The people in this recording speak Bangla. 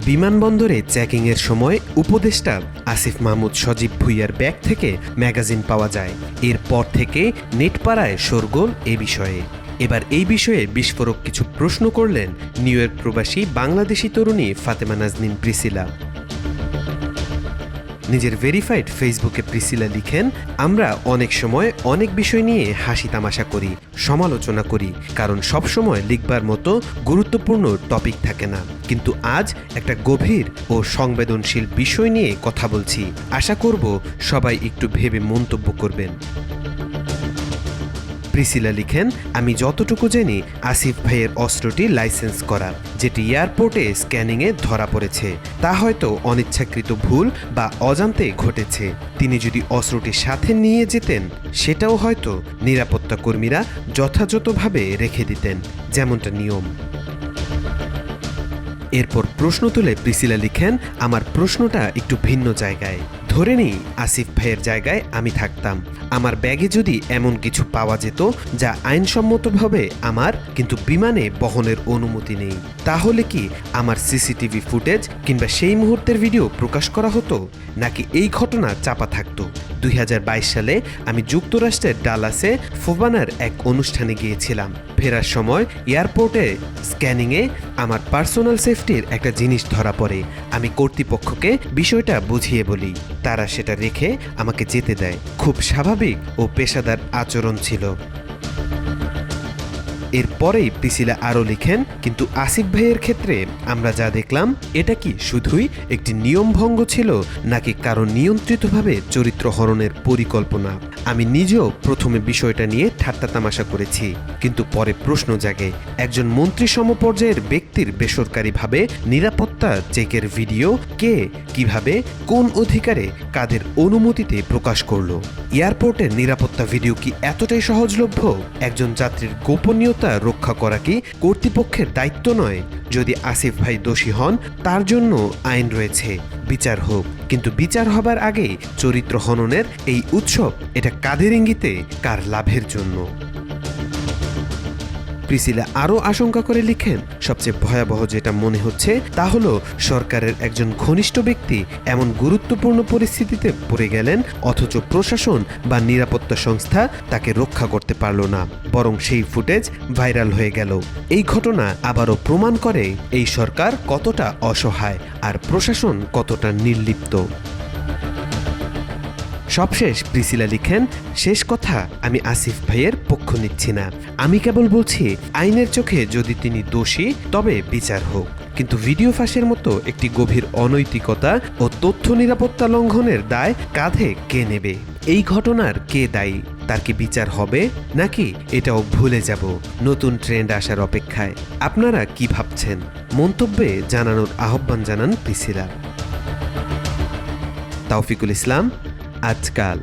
বিমানবন্দরে চেকিংয়ের সময় উপদেষ্টা আসিফ মাহমুদ সজীব ভুঁইয়ার ব্যাগ থেকে ম্যাগাজিন পাওয়া যায়। এরপর থেকে নেটপাড়ায় শোরগোল এ বিষয়ে। এবার এই বিষয়ে বিস্ফোরক কিছু প্রশ্ন করলেন নিউ ইয়র্ক প্রবাসী বাংলাদেশি তরুণী ফাতেমা নাজনীন প্রিসিলা। নিজের ভেরিফাইড ফেসবুকে প্রিসিলা লিখেন, আমরা অনেক সময় অনেক বিষয় নিয়ে হাসি তামাশা করি, সমালোচনা করি, কারণ সবসময় লিখবার মতো গুরুত্বপূর্ণ টপিক থাকে না। কিন্তু আজ একটা গভীর ও সংবেদনশীল বিষয় নিয়ে কথা বলছি। আশা করব সবাই একটু ভেবে মন্তব্য করবেন। প্রিসিলা লিখেন, আমি যতটুকু জানি আসিফ ভাইয়ের অস্ত্রটি লাইসেন্স করা, যেটি এয়ারপোর্টে স্ক্যানিংয়ে ধরা পড়েছে। তা হয়তো অনিচ্ছাকৃত ভুল বা অজান্তে ঘটেছে। তিনি যদি অস্ত্রটি সাথে নিয়ে যেতেন, সেটাও হয়তো নিরাপত্তা কর্মীরা যথাযথভাবে রেখে দিতেন, যেমনটা নিয়ম। এরপর প্রশ্ন তুলে প্রিসিলা লিখেন, আমার প্রশ্নটা একটু ভিন্ন জায়গায়। ধরে নিই আসিফ ভাইয়ের জায়গায় আমি থাকতাম। আমার ব্যাগে যদি এমন কিছু পাওয়া যেত যা আইনসম্মতভাবে আমার, কিন্তু বিমানে বহনের অনুমতি নেই, তাহলে কি আমার সিসিটিভি ফুটেজ কিংবা সেই মুহূর্তের ভিডিও প্রকাশ করা হতো, নাকি এই ঘটনা চাপা থাকতো? 2022 সালে আমি যুক্তরাষ্ট্রের ডালাসে ফোবানার এক অনুষ্ঠানে গিয়েছিলাম। ফেরার সময় এয়ারপোর্টে স্ক্যানিংয়ে আমার পার্সোনাল সেফটির একটা জিনিস ধরা পড়ে। আমি কর্তৃপক্ষকে বিষয়টা বুঝিয়ে বলি, তারা সেটা রেখে আমাকে যেতে দেয়। খুব স্বাভাবিক ও পেশাদার আচরণ ছিল। এরপরেই প্রিসিলা আরও লিখেন, কিন্তু আসিফ ভাইয়ের ক্ষেত্রে আমরা যা দেখলাম, এটা কি শুধুই একটি নিয়মভঙ্গ ছিল, নাকি কারো নিয়ন্ত্রিতভাবে চরিত্র হরণের পরিকল্পনা? আমি নিজেও প্রথমে বিষয়টা নিয়ে ঠাট্টা তামাশা করেছি, কিন্তু পরে প্রশ্ন জাগে, একজন মন্ত্রী সমপর্যায়ের ব্যক্তির বেসরকারিভাবে নিরাপত্তা চেকের ভিডিও কে, কিভাবে, কোন অধিকারে, কাদের অনুমতিতে প্রকাশ করলো? এয়ারপোর্টের নিরাপত্তা ভিডিও কি এতটাই সহজলভ্য? একজন যাত্রীর গোপনীয়তা রক্ষা করা কি কর্তৃপক্ষের দায়িত্ব নয়? যদি আসিফ ভাই দোষী হন, তার জন্য আইন রয়েছে, বিচার হোক। কিন্তু বিচার হবার আগে চরিত্র হননের এই উৎসব, এটা কাদের ইঙ্গিতে, কার লাভের জন্য? প্রিসিলা আরও আশঙ্কা করে লিখেন, সবচেয়ে ভয়াবহ যেটা মনে হচ্ছে তা হলো সরকারের একজন ঘনিষ্ঠ ব্যক্তি এমন গুরুত্বপূর্ণ পরিস্থিতিতে পড়ে গেলেন, অথচ প্রশাসন বা নিরাপত্তা সংস্থা তাকে রক্ষা করতে পারল না, বরং সেই ফুটেজ ভাইরাল হয়ে গেল। এই ঘটনা আবারও প্রমাণ করে এই সরকার কতটা অসহায় আর প্রশাসন কতটা নির্লিপ্ত। সবশেষ প্রিসিলা লিখেন, শেষ কথা, আমি আসিফ ভাইয়ের পক্ষ নিচ্ছি না। আমি কেবল বলছি, আইনের চোখে যদি তিনি দোষী, তবে বিচার হোক। কিন্তু ভিডিও ফাঁসের মতো একটি গভীর অনৈতিকতা ও তথ্য নিরাপত্তা লঙ্ঘনের দায় কাঁধে কে নেবে? এই ঘটনার কে দায়ী? তার কি বিচার হবে, নাকি এটাও ভুলে যাব নতুন ট্রেন্ড আসার অপেক্ষায়? আপনারা কি ভাবছেন? মন্তব্যে জানানোর আহ্বান জানান প্রিসিলা। তাওফিকুল ইসলাম, আজকাল।